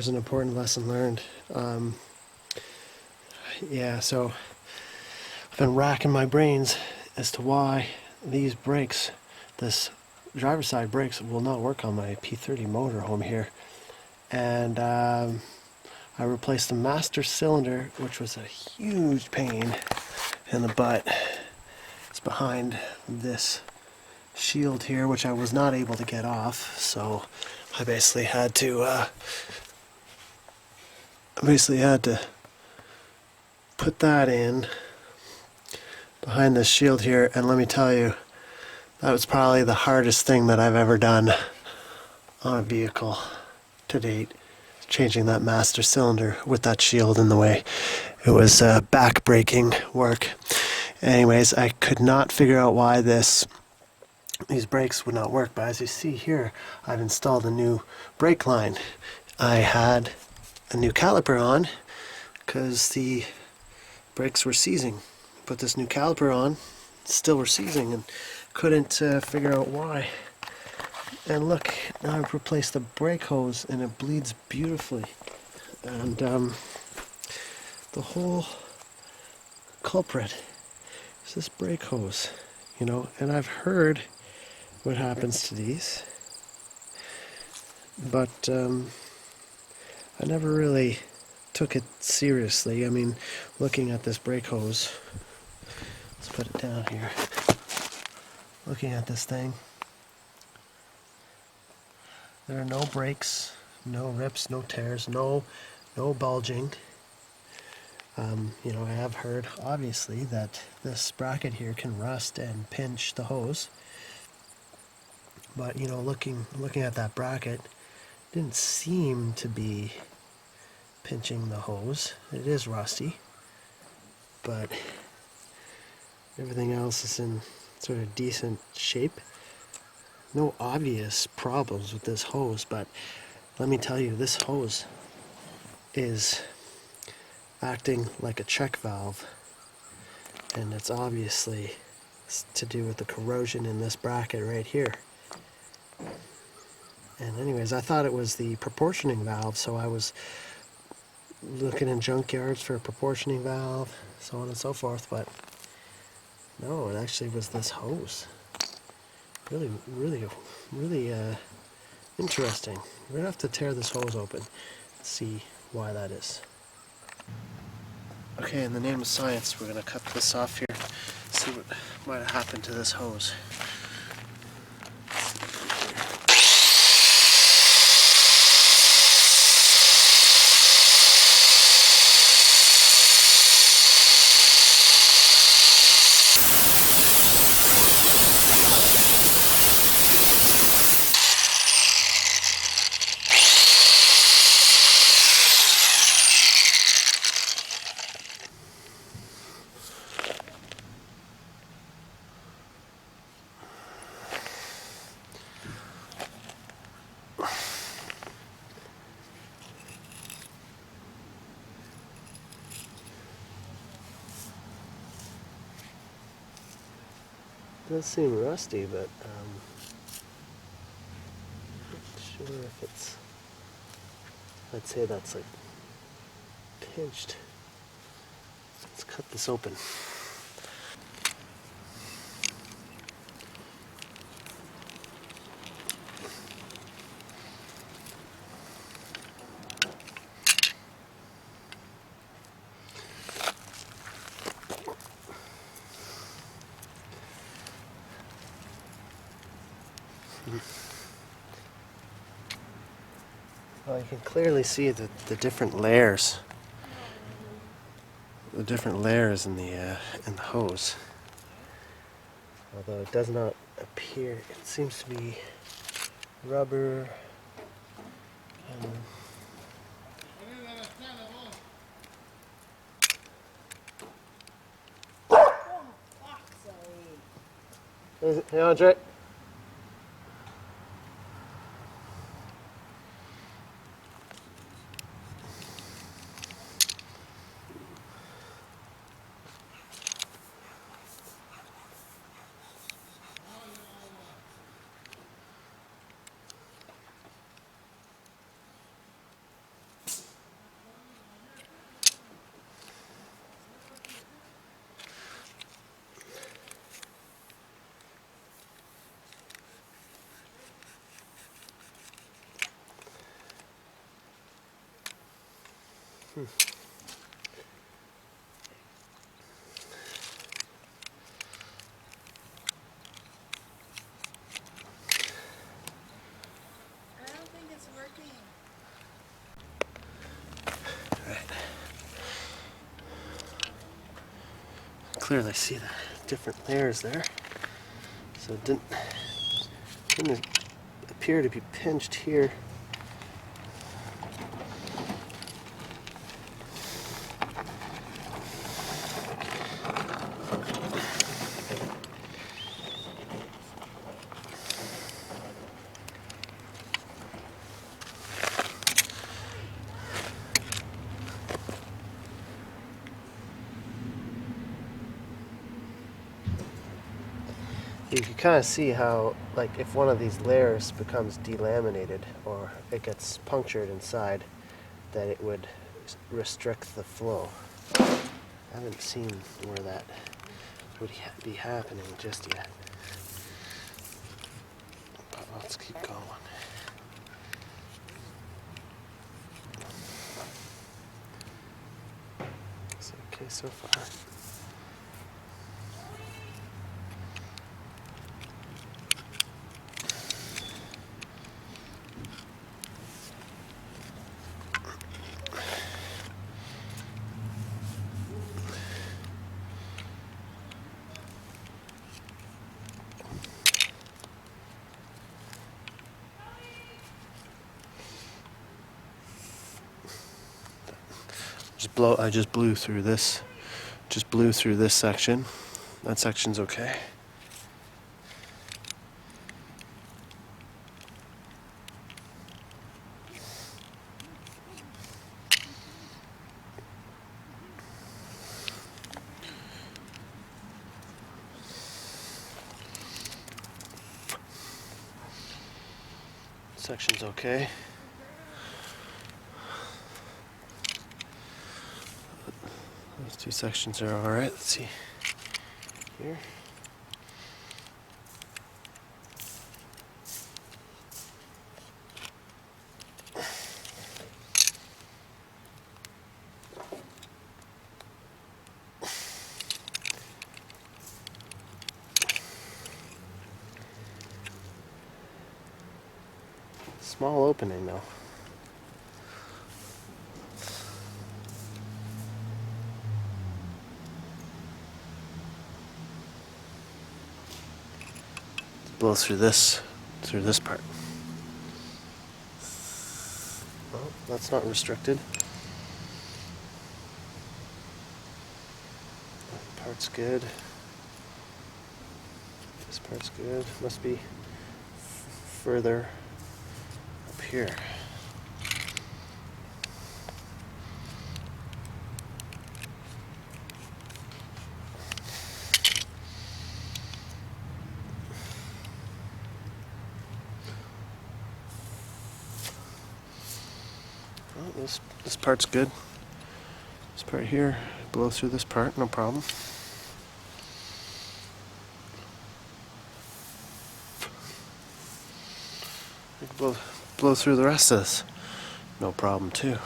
there's an important lesson learned. Yeah, so I've been racking my brains as to why these brakes, this driver's side brakes, will not work on my P30 motorhome here. And I replaced the master cylinder, which was a huge pain in the butt. It's behind this shield here, which I was not able to get off, so I basically had to put that in behind this shield here, and let me tell you, that was probably the hardest thing that I've ever done on a vehicle to date, changing that master cylinder with that shield in the way. It was back-breaking work. Anyways, I could not figure out why these brakes would not work, but as you see here, I've installed a new brake line. I had a new caliper on because the brakes were seizing. Put this new caliper on, still were seizing, and couldn't figure out why. And look, now I've replaced the brake hose and it bleeds beautifully. And the whole culprit is this brake hose, you know, and I've heard what happens to these, but I never really took it seriously. I mean, looking at this brake hose, let's put it down here, looking at this thing, there are no breaks, no rips, no tears, no bulging. You know, I have heard, obviously, that this bracket here can rust and pinch the hose. But, you know, looking at that bracket, didn't seem to be pinching the hose. It is rusty, but everything else is in sort of decent shape. No obvious problems with this hose, but let me tell you, this hose is acting like a check valve, and it's obviously to do with the corrosion in this bracket right here. And anyways, I thought it was the proportioning valve, so I was looking in junkyards for a proportioning valve, so on and so forth, but no, it actually was this hose. Really interesting. We're gonna have to tear this hose open and see why that is. Okay, in the name of science, we're gonna cut this off here, see what might have happened to this hose. It does seem rusty, but not sure if it's, I'd say that's like pinched. Let's cut this open. Well, you can clearly see the different layers. The different layers in the hose. Although it does not appear, it seems to be rubber. Hey, Andre. I don't think it's working. Clearly see the different layers there. So it didn't appear to be pinched here. You can kind of see how, like, if one of these layers becomes delaminated or it gets punctured inside, that it would restrict the flow. I haven't seen where that would be happening just yet. But let's keep going. It's okay so far. I just blew through this. Just blew through this section. That section's okay. Section's okay. Those two sections are all right. Let's see here. Small opening though. Blow through this part. Well, that's not restricted. That part's good. This part's good. Must be further up here. Well, this part's good. This part here, blow through this part, no problem. You can blow through the rest of this, no problem too.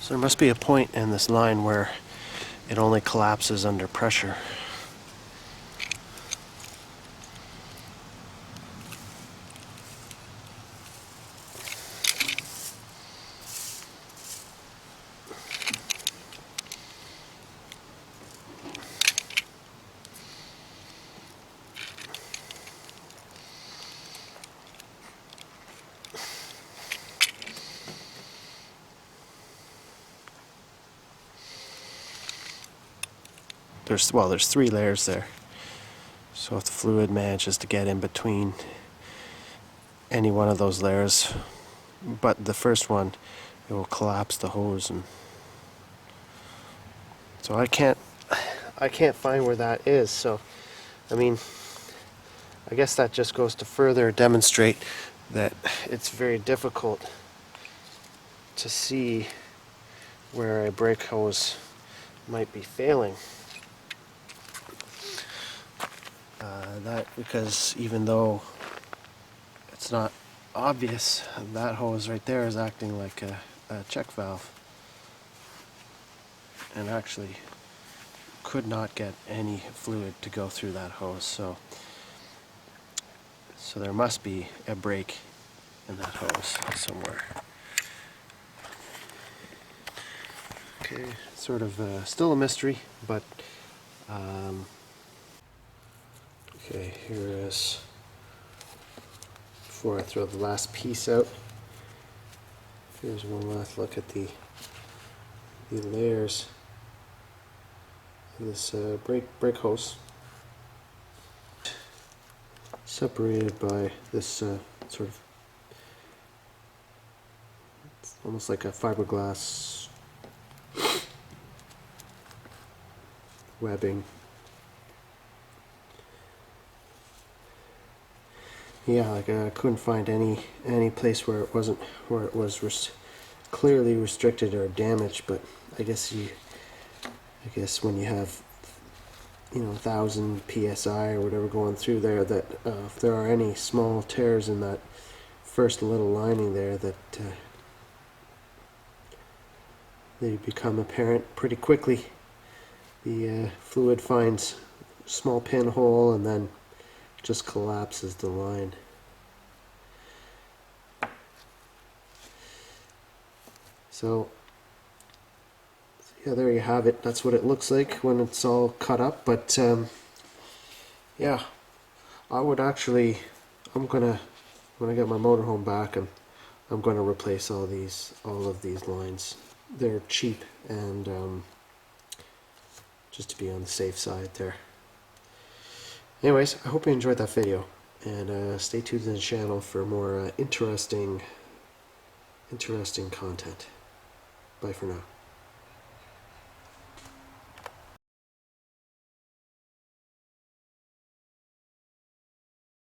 So there must be a point in this line where it only collapses under pressure. There's three layers there. So if the fluid manages to get in between any one of those layers, but the first one, it will collapse the hose, and so I can't find where that is. So I mean, I guess that just goes to further demonstrate that it's very difficult to see where a brake hose might be failing. That because even though it's not obvious, that hose right there is acting like a check valve, and actually could not get any fluid to go through that hose. So there must be a break in that hose somewhere. Okay, sort of still a mystery, but okay, here is, before I throw the last piece out, here's one last look at the layers of this brake hose, separated by this sort of, it's almost like a fiberglass webbing. Yeah, like I couldn't find any place where it was clearly restricted or damaged, but I guess when you have 1,000 psi or whatever going through there, that if there are any small tears in that first little lining there, that they become apparent pretty quickly. The fluid finds a small pinhole and then just collapses the line. So yeah, there you have it. That's what it looks like when it's all cut up. But yeah, I would actually, when I get my motorhome back, I'm gonna replace all of these lines. They're cheap, and just to be on the safe side there. Anyways, I hope you enjoyed that video, and stay tuned to the channel for more interesting content. Bye for now.